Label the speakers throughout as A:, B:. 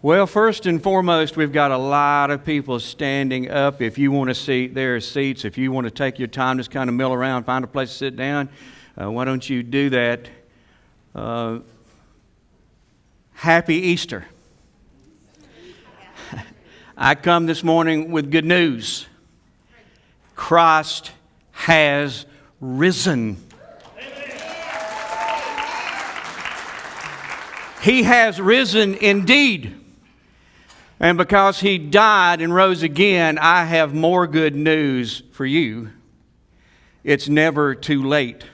A: Well, first and foremost, we've got a lot of people standing up. If you want a seat, there are seats. If you want to take your time, just kind of mill around, find a place to sit down, why don't you do that? Happy Easter. I come this morning with good news. Christ has risen. He has risen indeed. And because He died and rose again, I have more good news for you. It's never too late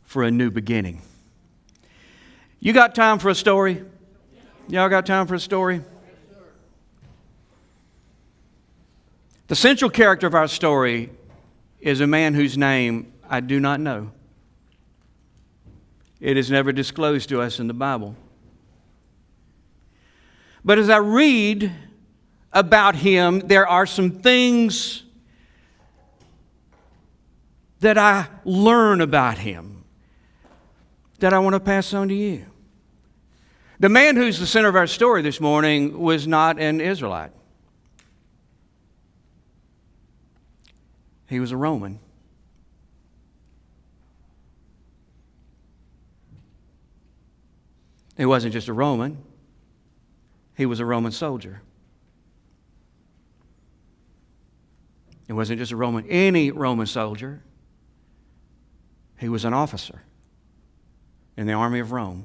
A: for a new beginning. You got time for a story? Y'all got time for a story? The central character of our story is a man whose name I do not know. It is never disclosed to us in the Bible. But as I read about him, there are some things that I learn about him that I want to pass on to you. The man who's the center of our story this morning was not an Israelite. He was a Roman. He wasn't just a Roman. He was a Roman soldier. He wasn't just any Roman soldier. He was an officer in the army of Rome.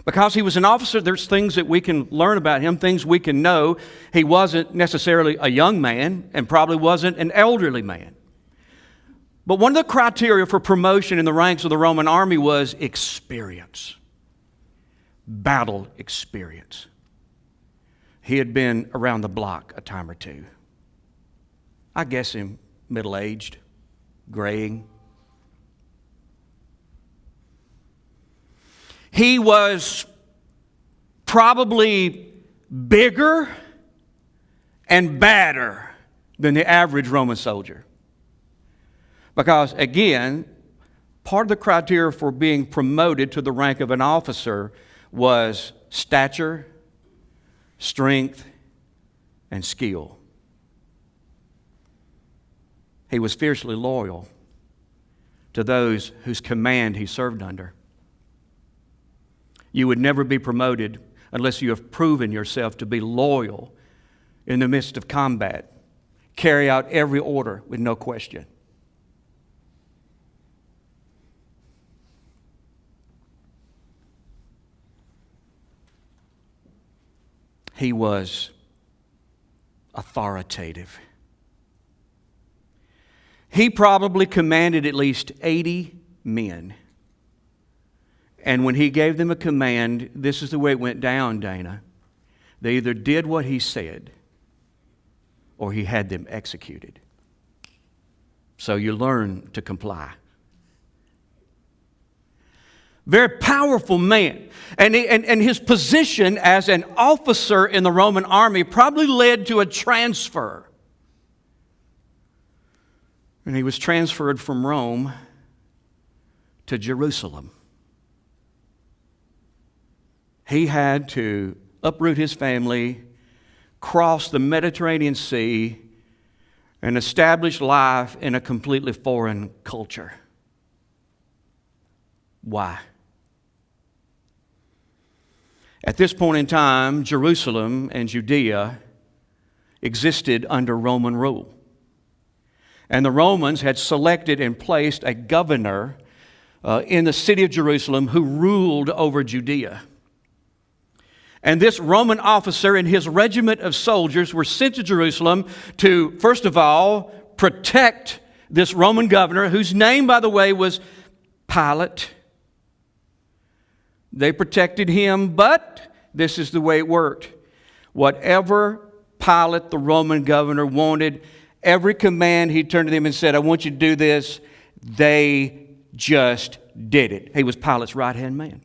A: Because he was an officer, there's things that we can learn about him, things we can know. He wasn't necessarily a young man and probably wasn't an elderly man. But one of the criteria for promotion in the ranks of the Roman army was experience. Battle experience. He had been around the block a time or two. I guess him middle-aged, graying. He was probably bigger and badder than the average Roman soldier. Because, again, part of the criteria for being promoted to the rank of an officer was stature, strength, and skill. He was fiercely loyal to those whose command he served under. You would never be promoted unless you have proven yourself to be loyal in the midst of combat. Carry out every order with no question. He was authoritative. He probably commanded at least 80 men. And when he gave them a command, this is the way it went down, Dana. They either did what he said or he had them executed. So you learn to comply. Very powerful man. And his position as an officer in the Roman army probably led to a transfer. And he was transferred from Rome to Jerusalem. He had to uproot his family, cross the Mediterranean Sea, and establish life in a completely foreign culture. Why? At this point in time, Jerusalem and Judea existed under Roman rule. And the Romans had selected and placed a governor in the city of Jerusalem who ruled over Judea. And this Roman officer and his regiment of soldiers were sent to Jerusalem to, first of all, protect this Roman governor, whose name, by the way, was Pilate. They protected him, but this is the way it worked. Whatever Pilate, the Roman governor, wanted, every command he turned to them and said, I want you to do this, they just did it. He was Pilate's right-hand man.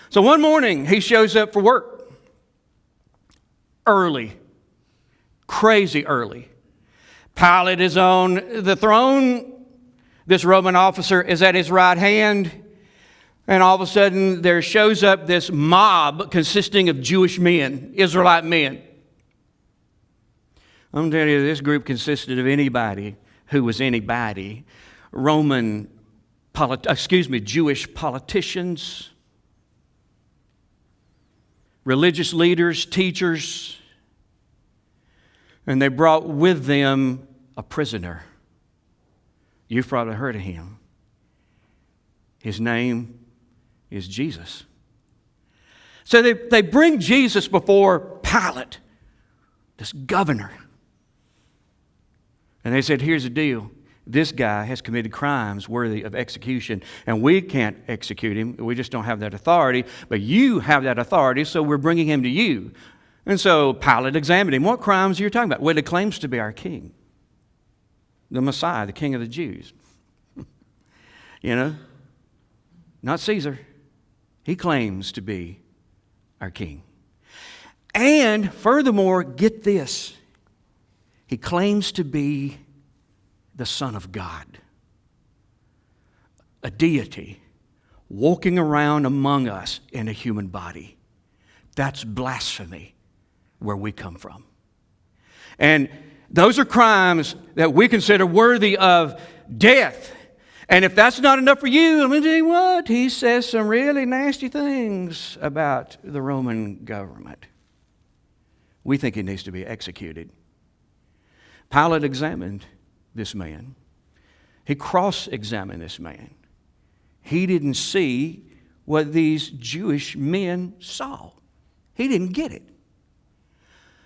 A: So one morning, he shows up for work. Early. Crazy early. Pilate is on the throne. This Roman officer is at his right hand. And all of a sudden, there shows up this mob consisting of Jewish men, Israelite men. I'm telling you, this group consisted of anybody who was anybody. Jewish politicians, religious leaders, teachers, and they brought with them a prisoner. You've probably heard of him. His name is Jesus. So they bring Jesus before Pilate, this governor. And they said, here's the deal. This guy has committed crimes worthy of execution, and we can't execute him. We just don't have that authority, but you have that authority, so we're bringing him to you. And so Pilate examined him. What crimes are you talking about? Well, he claims to be our king, the Messiah, the King of the Jews. Not Caesar. He claims to be our king. And furthermore, get this. He claims to be the Son of God, a deity walking around among us in a human body. That's blasphemy where we come from. And those are crimes that we consider worthy of death. And if that's not enough for you, let me tell you what, he says some really nasty things about the Roman government. We think he needs to be executed. Pilate examined this man. He cross-examined this man. He didn't see what these Jewish men saw. He didn't get it.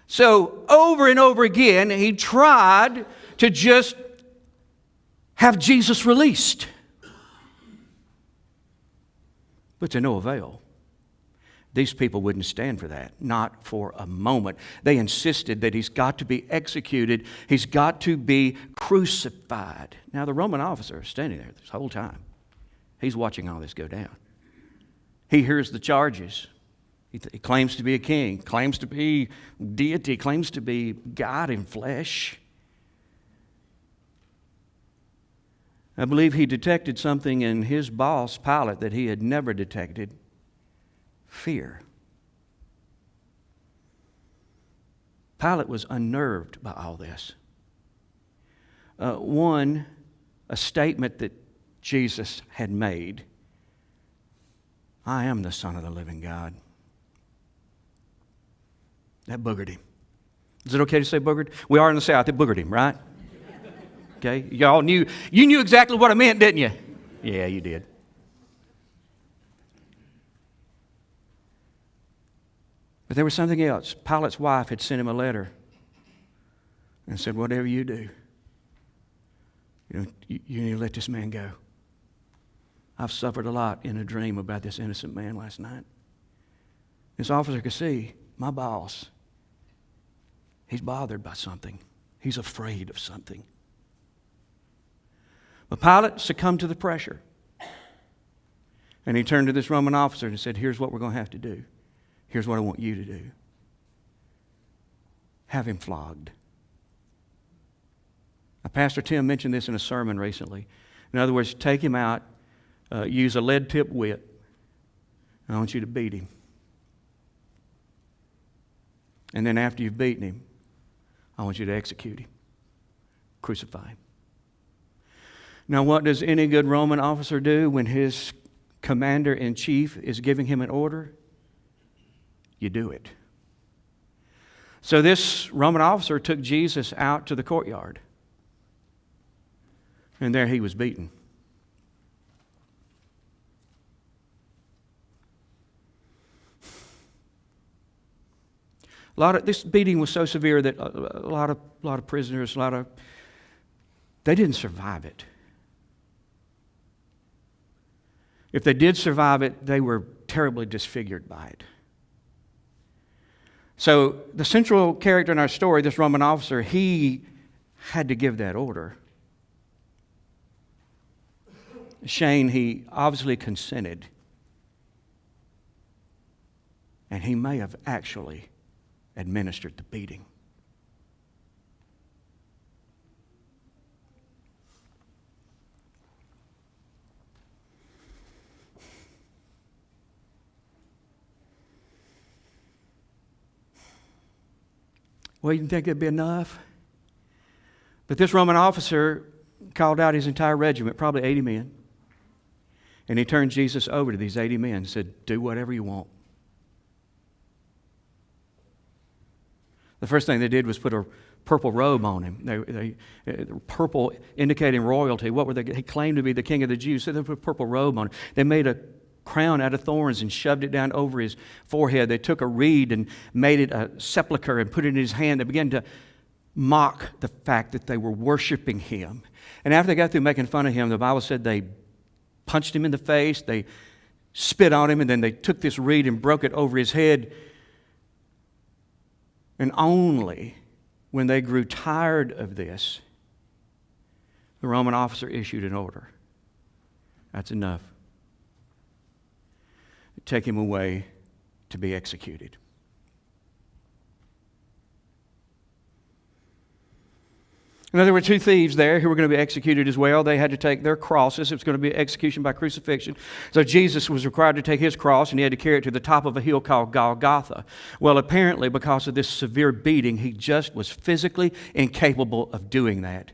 A: So over and over again, he tried to just have Jesus released. But to no avail. These people wouldn't stand for that, not for a moment. They insisted that he's got to be executed. He's got to be crucified. Now, the Roman officer is standing there this whole time. He's watching all this go down. He hears the charges. He claims to be a king, claims to be deity, claims to be God in flesh. I believe he detected something in his boss, Pilate, that he had never detected. Fear. Pilate was unnerved by all this. A statement that Jesus had made, I am the Son of the living God. That boogered him. Is it okay to say boogered? We are in the South. It boogered him, right? Okay, you knew exactly what I meant, didn't you? Yeah, you did. But there was something else. Pilate's wife had sent him a letter and said, whatever you do, you need to let this man go. I've suffered a lot in a dream about this innocent man last night. This officer could see, my boss, he's bothered by something. He's afraid of something. But Pilate succumbed to the pressure. And he turned to this Roman officer and said, here's what we're going to have to do. Here's what I want you to do. Have him flogged. Now, Pastor Tim mentioned this in a sermon recently. In other words, take him out, use a lead-tipped whip, and I want you to beat him. And then after you've beaten him, I want you to execute him. Crucify him. Now, what does any good Roman officer do when his commander-in-chief is giving him an order? You do it. So this Roman officer took Jesus out to the courtyard. And there he was beaten. This beating was so severe that a lot of prisoners, they didn't survive it. If they did survive it, they were terribly disfigured by it. So the central character in our story, this Roman officer, he had to give that order. Shane, he obviously consented. And he may have actually administered the beating. Well, you think it'd be enough? But this Roman officer called out his entire regiment, probably 80 men. And he turned Jesus over to these 80 men and said, do whatever you want. The first thing they did was put a purple robe on him. Purple indicating royalty. What were they? He claimed to be the king of the Jews, so they put a purple robe on him. They made a crown out of thorns and shoved it down over his forehead. They took a reed and made it a sepulcher and put it in his hand. They began to mock the fact that they were worshiping him. And after they got through making fun of him, the Bible said they punched him in the face, they spit on him, and then they took this reed and broke it over his head. And only when they grew tired of this, the Roman officer issued an order. That's enough. Take him away to be executed. Now, there were two thieves there who were going to be executed as well. They had to take their crosses. It was going to be execution by crucifixion. So Jesus was required to take his cross, and he had to carry it to the top of a hill called Golgotha. Well, apparently, because of this severe beating, he just was physically incapable of doing that.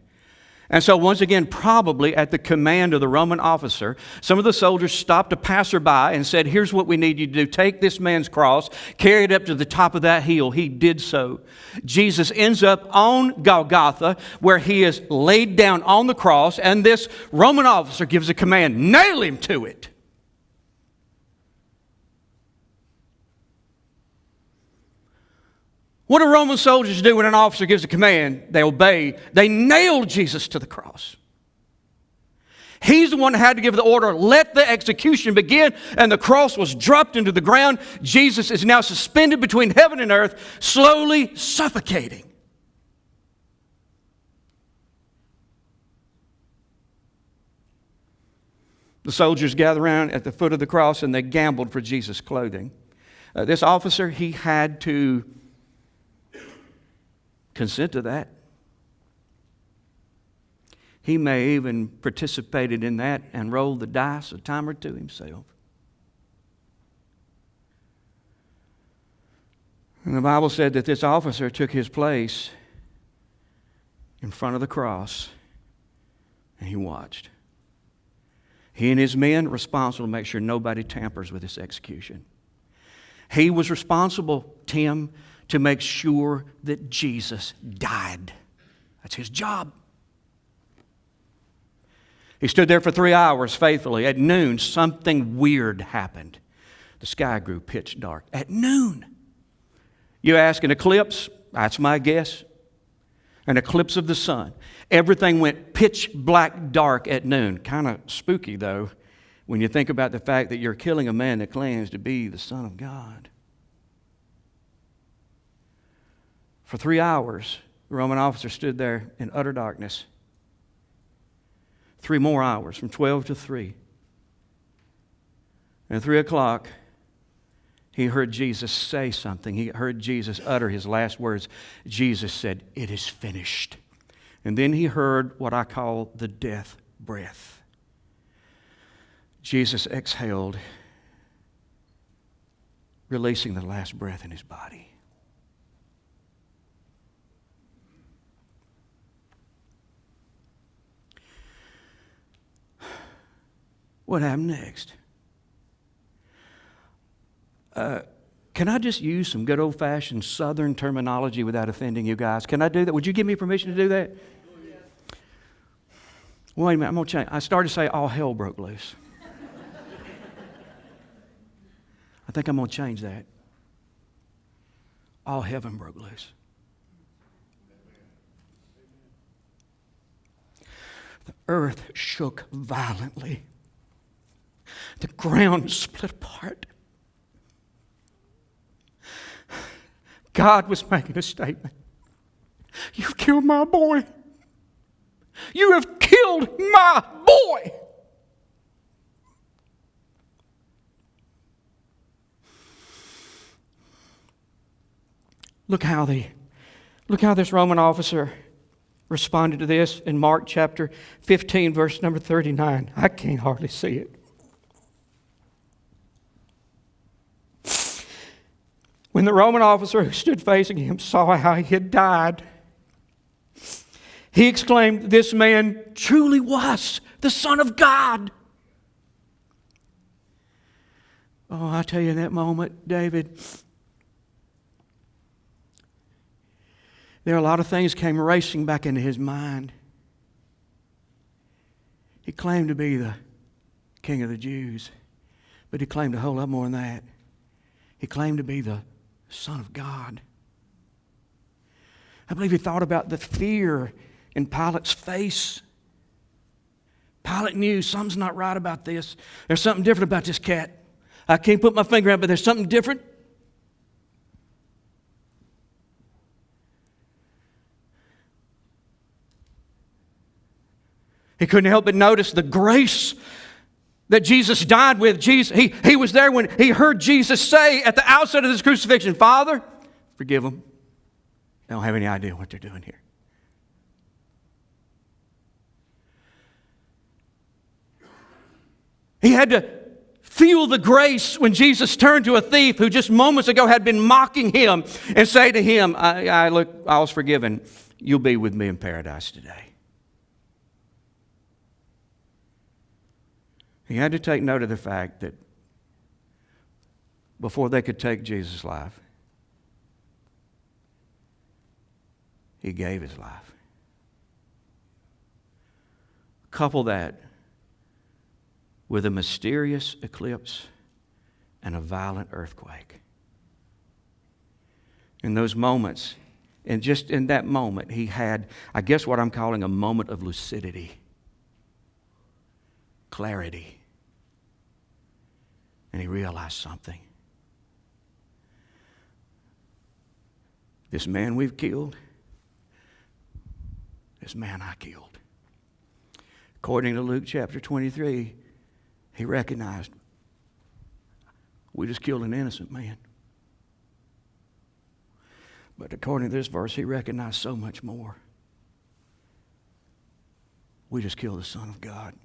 A: And so once again, probably at the command of the Roman officer, some of the soldiers stopped a passerby and said, here's what we need you to do. Take this man's cross, carry it up to the top of that hill. He did so. Jesus ends up on Golgotha, where he is laid down on the cross, and this Roman officer gives a command, nail him to it. What do Roman soldiers do when an officer gives a command? They obey. They nailed Jesus to the cross. He's the one who had to give the order, let the execution begin, and the cross was dropped into the ground. Jesus is now suspended between heaven and earth, slowly suffocating. The soldiers gather around at the foot of the cross and they gambled for Jesus' clothing. This officer, he had to consent to that. He may even participated in that and rolled the dice a time or two himself. And the Bible said that this officer took his place in front of the cross and he watched. He and his men responsible to make sure nobody tampers with this execution. He was responsible, Tim, to make sure that Jesus died. That's his job. He stood there for 3 hours faithfully. At noon, something weird happened. The sky grew pitch dark. At noon. You ask, an eclipse? That's my guess. An eclipse of the sun. Everything went pitch black dark at noon. Kind of spooky, though, when you think about the fact that you're killing a man that claims to be the Son of God. For 3 hours, the Roman officer stood there in utter darkness. 3 more hours, from 12 to 3. And at 3 o'clock, he heard Jesus say something. He heard Jesus utter his last words. Jesus said, "It is finished." And then he heard what I call the death breath. Jesus exhaled, releasing the last breath in his body. What happened next? Can I just use some good old-fashioned Southern terminology without offending you guys? Can I do that? Would you give me permission to do that? Yes. Wait a minute, I'm going to change. I started to say all hell broke loose. I think I'm going to change that. All heaven broke loose. The earth shook violently. The ground split apart. God was making a statement. You've killed my boy. You have killed my boy. Look how this Roman officer responded to this in Mark chapter 15, verse number 39. I can't hardly see it. When the Roman officer who stood facing him saw how he had died, he exclaimed, "This man truly was the Son of God." Oh, I tell you, in that moment, David, there are a lot of things came racing back into his mind. He claimed to be the King of the Jews, but he claimed a whole lot more than that. He claimed to be the Son of God. I believe he thought about the fear in Pilate's face. Pilate knew something's not right about this. There's something different about this cat. I can't put my finger on it, but there's something different. He couldn't help but notice the grace that Jesus died with. He was there when he heard Jesus say at the outset of this crucifixion, "Father, forgive them. They don't have any idea what they're doing here." He had to feel the grace when Jesus turned to a thief who just moments ago had been mocking him and say to him, I was forgiven. You'll be with me in paradise today. He had to take note of the fact that before they could take Jesus' life, he gave his life. Couple that with a mysterious eclipse and a violent earthquake. In those moments, and just in that moment, he had, I guess, what I'm calling a moment of lucidity, clarity. And he realized something. This man we've killed, this man I killed. According to Luke chapter 23, he recognized, we just killed an innocent man. But according to this verse, he recognized so much more. We just killed the Son of God.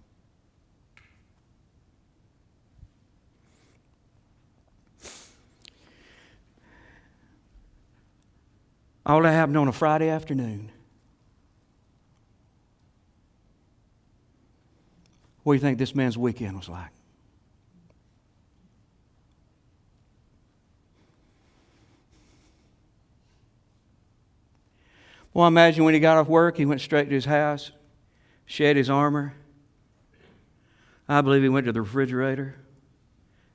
A: All that happened on a Friday afternoon. What do you think this man's weekend was like? Well, I imagine when he got off work, he went straight to his house, shed his armor. I believe he went to the refrigerator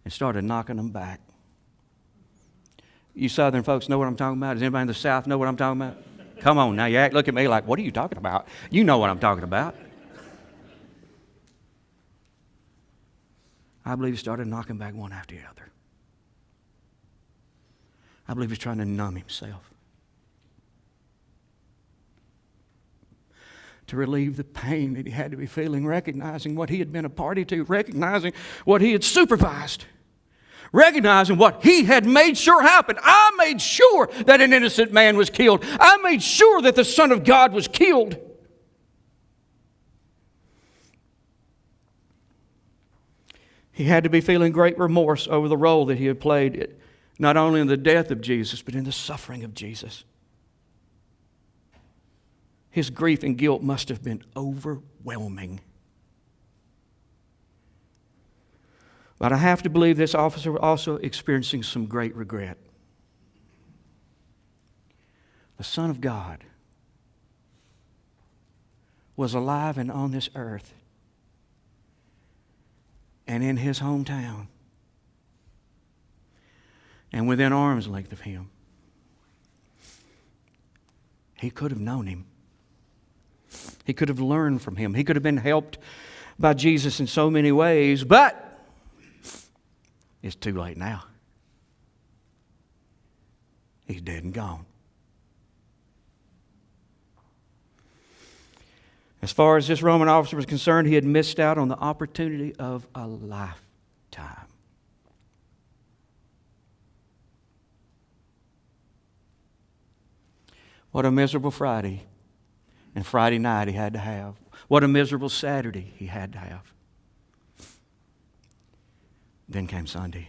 A: and started knocking them back. You Southern folks know what I'm talking about? Does anybody in the South know what I'm talking about? Come on now, you look at me like, what are you talking about? You know what I'm talking about. I believe he started knocking back one after the other. I believe he's trying to numb himself, to relieve the pain that he had to be feeling, recognizing what he had been a party to, recognizing what he had supervised, recognizing what he had made sure happened. I made sure that an innocent man was killed. I made sure that the Son of God was killed. He had to be feeling great remorse over the role that he had played, not only in the death of Jesus, but in the suffering of Jesus. His grief and guilt must have been overwhelming. But I have to believe this officer was also experiencing some great regret. The Son of God was alive and on this earth and in his hometown and within arm's length of him. He could have known him. He could have learned from him. He could have been helped by Jesus in so many ways, but it's too late now. He's dead and gone. As far as this Roman officer was concerned, he had missed out on the opportunity of a lifetime. What a miserable Friday and Friday night he had to have. What a miserable Saturday he had to have. Then came Sunday.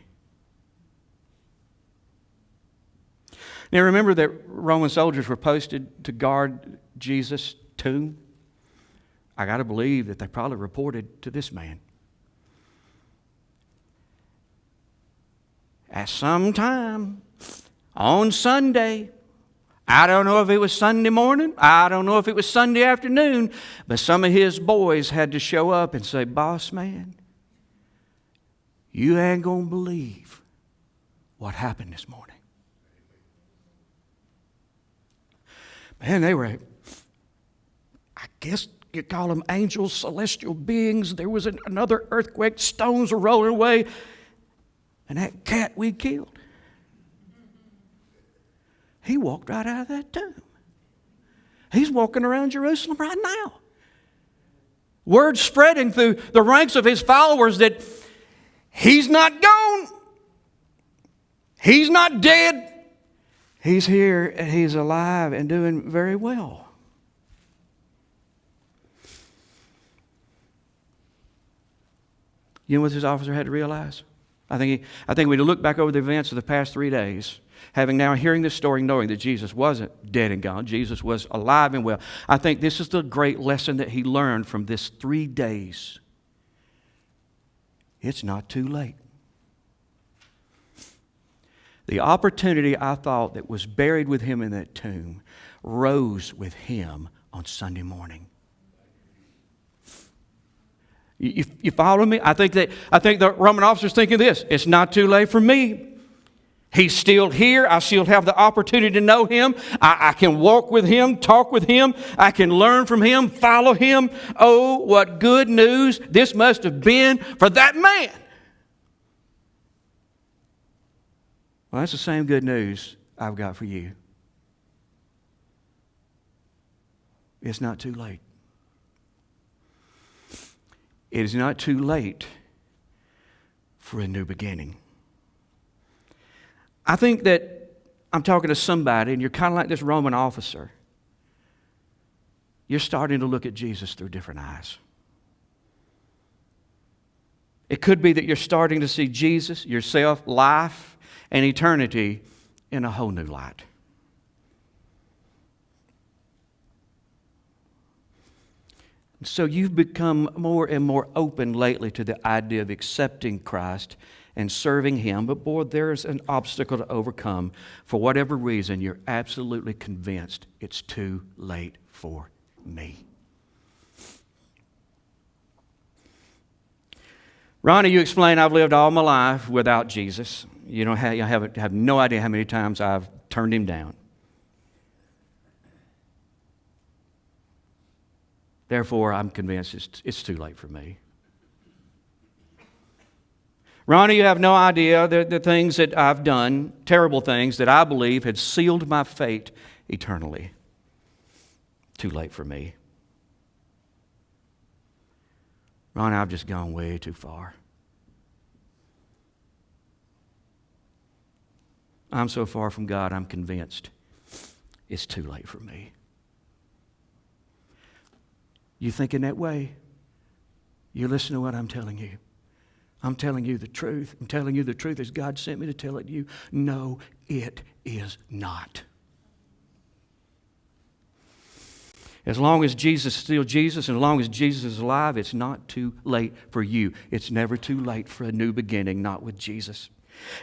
A: Now remember that Roman soldiers were posted to guard Jesus' tomb? I got to believe that they probably reported to this man. At some time on Sunday, I don't know if it was Sunday morning, I don't know if it was Sunday afternoon, but some of his boys had to show up and say, "Boss man, you ain't going to believe what happened this morning." Man, they were, I guess you call them angels, celestial beings. There was another earthquake, stones were rolling away, and that cat we killed, he walked right out of that tomb. He's walking around Jerusalem right now. Word spreading through the ranks of his followers that he's not gone. He's not dead. He's here and he's alive and doing very well. You know what this officer had to realize? I think we look back over the events of the past 3 days, having now hearing this story, knowing that Jesus wasn't dead and gone, Jesus was alive and well. I think this is the great lesson that he learned from this 3 days. It's not too late. The opportunity, I thought, that was buried with him in that tomb rose with him on Sunday morning. You follow me? I think the Roman officer's thinking this: it's not too late for me. He's still here. I still have the opportunity to know him. I can walk with him, talk with him. I can learn from him, follow him. Oh, what good news this must have been for that man. Well, that's the same good news I've got for you. It's not too late. It is not too late for a new beginning. I think that I'm talking to somebody, and you're kind of like this Roman officer. You're starting to look at Jesus through different eyes. It could be that you're starting to see Jesus, yourself, life, and eternity in a whole new light. So you've become more and more open lately to the idea of accepting Christ and serving Him. But boy, there's an obstacle to overcome. For whatever reason, you're absolutely convinced it's too late for me. Ronnie, you explain I've lived all my life without Jesus. You have no idea how many times I've turned Him down. Therefore, I'm convinced it's too late for me. Ronnie, you have no idea the things that I've done, terrible things that I believe had sealed my fate eternally. Too late for me. Ronnie, I've just gone way too far. I'm so far from God, I'm convinced it's too late for me. You thinking that way? You listen to what I'm telling you. I'm telling you the truth. I'm telling you the truth as God sent me to tell it to you. No, it is not. As long as Jesus is still Jesus, and as long as Jesus is alive, it's not too late for you. It's never too late for a new beginning, not with Jesus.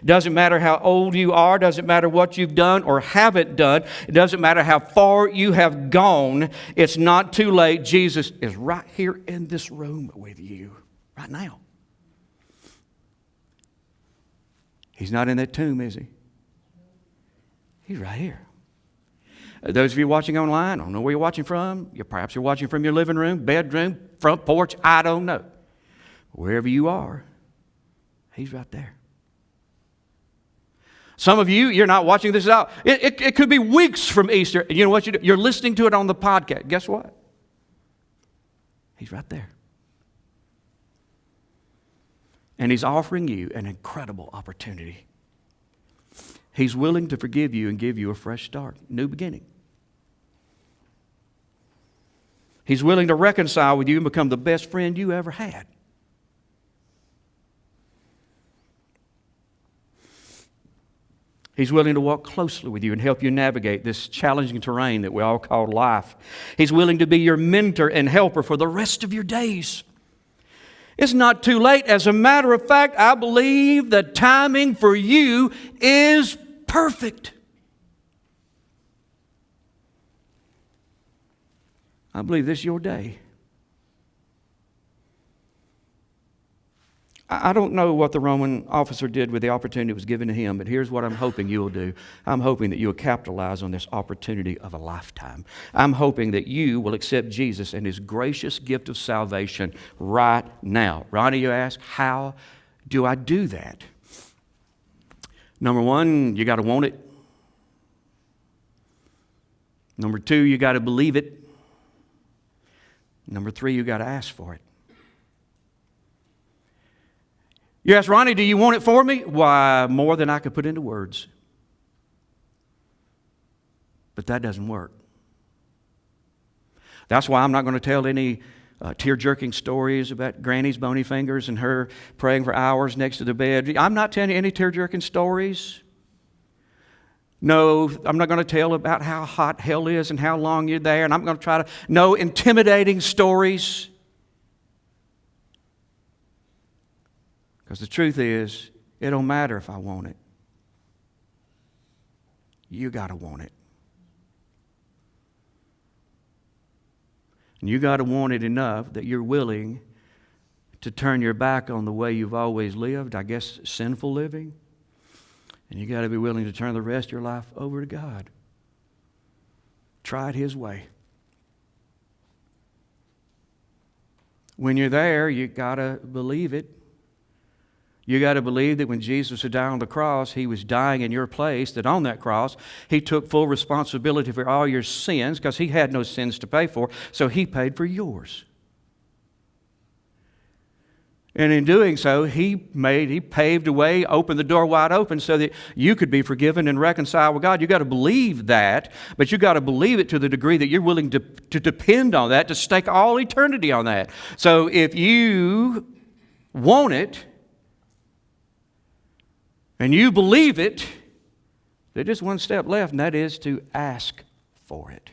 A: It doesn't matter how old you are, doesn't matter what you've done or haven't done, it doesn't matter how far you have gone, it's not too late. Jesus is right here in this room with you, right now. He's not in that tomb, is He? He's right here. Those of you watching online, I don't know where you're watching from. Perhaps you're watching from your living room, bedroom, front porch, I don't know. Wherever you are, He's right there. Some of you, you're not watching this out. It could be weeks from Easter. You know what you do? You're listening to it on the podcast. Guess what? He's right there. And He's offering you an incredible opportunity. He's willing to forgive you and give you a fresh start, new beginning. He's willing to reconcile with you and become the best friend you ever had. He's willing to walk closely with you and help you navigate this challenging terrain that we all call life. He's willing to be your mentor and helper for the rest of your days. It's not too late. As a matter of fact, I believe the timing for you is perfect. I believe this is your day. I don't know what the Roman officer did with the opportunity that was given to him, but here's what I'm hoping you'll do. I'm hoping that you'll capitalize on this opportunity of a lifetime. I'm hoping that you will accept Jesus and His gracious gift of salvation right now. Ronnie, you ask, how do I do that? Number one, you got to want it. Number two, you got to believe it. Number three, you got to ask for it. You ask, Ronnie, do you want it for me? Why, more than I could put into words. But that doesn't work. That's why I'm not going to tell any tear-jerking stories about Granny's bony fingers and her praying for hours next to the bed. I'm not telling you any tear-jerking stories. No, I'm not going to tell about how hot hell is and how long you're there. And I'm going to try to, no intimidating stories. Because the truth is, it don't matter if I want it. You got to want it. And you got to want it enough that you're willing to turn your back on the way you've always lived, I guess sinful living. And you got to be willing to turn the rest of your life over to God. Try it His way. When you're there, you got to believe it. You got to believe that when Jesus would die on the cross, He was dying in your place, that on that cross, He took full responsibility for all your sins because He had no sins to pay for, so He paid for yours. And in doing so, He paved a way, opened the door wide open so that you could be forgiven and reconciled with God. You got to believe that, but you got to believe it to the degree that you're willing to depend on that, to stake all eternity on that. So if you want it, and you believe it, there's just one step left, and that is to ask for it.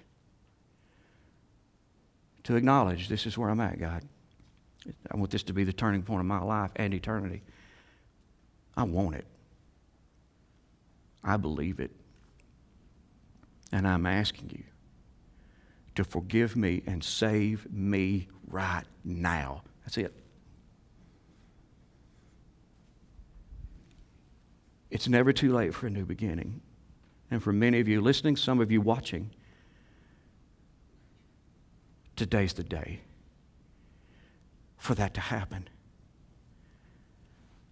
A: To acknowledge, this is where I'm at, God. I want this to be the turning point of my life and eternity. I want it. I believe it. And I'm asking you to forgive me and save me right now. That's it. It's never too late for a new beginning. And for many of you listening, some of you watching, today's the day for that to happen.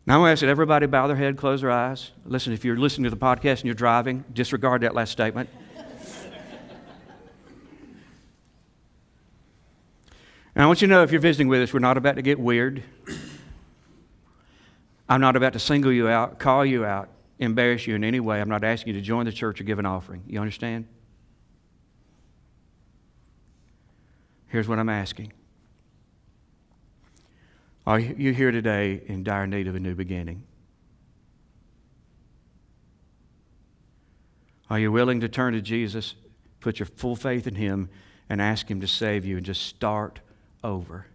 A: Now I'm going to ask that everybody bow their head, close their eyes. Listen, if you're listening to the podcast and you're driving, disregard that last statement. And I want you to know, if you're visiting with us, we're not about to get weird. I'm not about to single you out, call you out, embarrass you in any way. I'm not asking you to join the church or give an offering. You understand? Here's what I'm asking. Are you here today in dire need of a new beginning? Are you willing to turn to Jesus, put your full faith in Him, and ask Him to save you and just start over?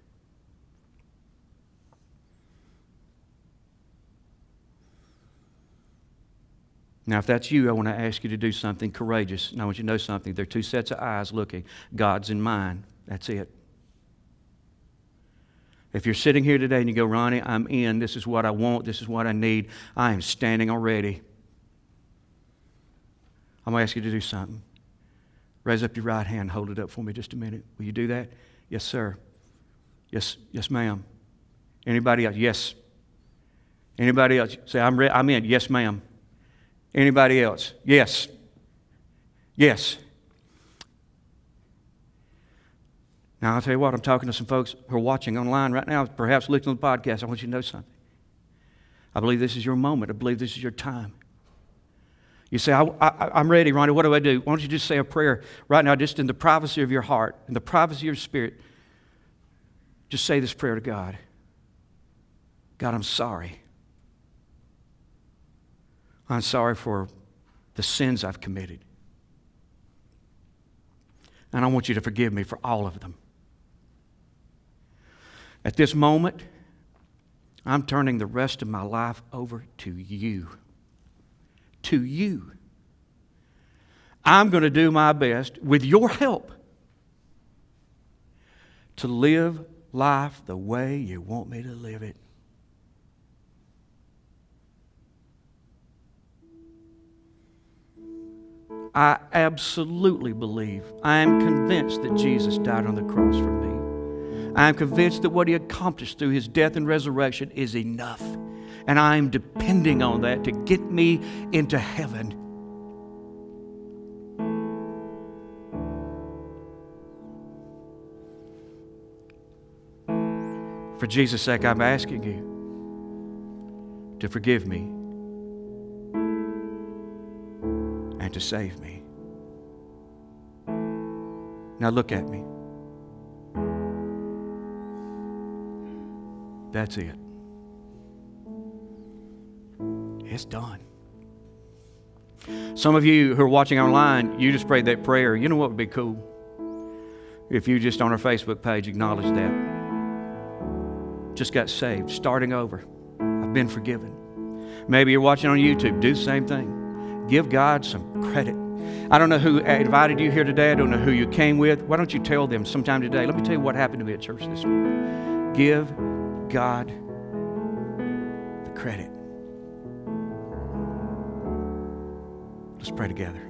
A: Now, if that's you, I want to ask you to do something courageous. And I want you to know something. There are two sets of eyes looking. God's and mine. That's it. If you're sitting here today and you go, Ronnie, I'm in. This is what I want. This is what I need. I am standing already. I'm going to ask you to do something. Raise up your right hand. Hold it up for me just a minute. Will you do that? Yes, sir. Yes, ma'am. Anybody else? Yes. Anybody else? Say, I'm in. Yes, ma'am. Anybody else? Yes. Yes. Now, I'll tell you what, I'm talking to some folks who are watching online right now, perhaps listening to the podcast. I want you to know something. I believe this is your moment. I believe this is your time. You say, I'm ready, Ronnie. What do I do? Why don't you just say a prayer right now, just in the privacy of your heart, in the privacy of your spirit. Just say this prayer to God. God, I'm sorry. I'm sorry for the sins I've committed. And I want you to forgive me for all of them. At this moment, I'm turning the rest of my life over to you. To you. I'm going to do my best, with your help, to live life the way you want me to live it. I absolutely believe, I am convinced that Jesus died on the cross for me. I am convinced that what He accomplished through His death and resurrection is enough. And I am depending on that to get me into heaven. For Jesus' sake, I'm asking you to forgive me and to save me. Now look at me. That's it. It's done. Some of you who are watching online, you just prayed that prayer. You know what would be cool? If you just on our Facebook page acknowledge that. Just got saved, starting over. I've been forgiven. Maybe you're watching on YouTube. Do the same thing. Give God some credit. I don't know who invited you here today. I don't know who you came with. Why don't you tell them sometime today? Let me tell you what happened to me at church this morning. Give God the credit. Let's pray together.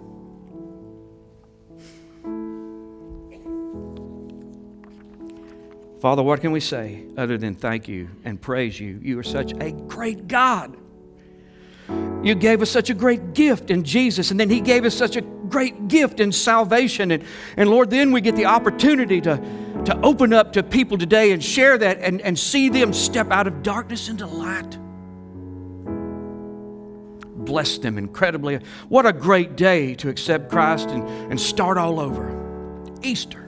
A: Father, what can we say other than thank you and praise you? You are such a great God. You gave us such a great gift in Jesus, and then He gave us such a great gift in salvation. And Lord, then we get the opportunity to open up to people today and share that and see them step out of darkness into light. Bless them incredibly. What a great day to accept Christ and start all over. Easter.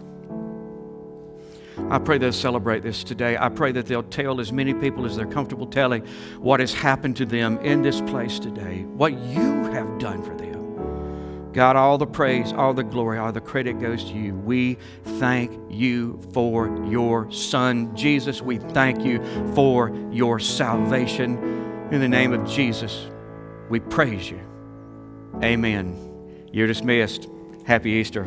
A: I pray they'll celebrate this today. I pray that they'll tell as many people as they're comfortable telling what has happened to them in this place today, what you have done for them. God, all the praise, all the glory, all the credit goes to you. We thank you for your Son, Jesus. We thank you for your salvation. In the name of Jesus, we praise you. Amen. You're dismissed. Happy Easter.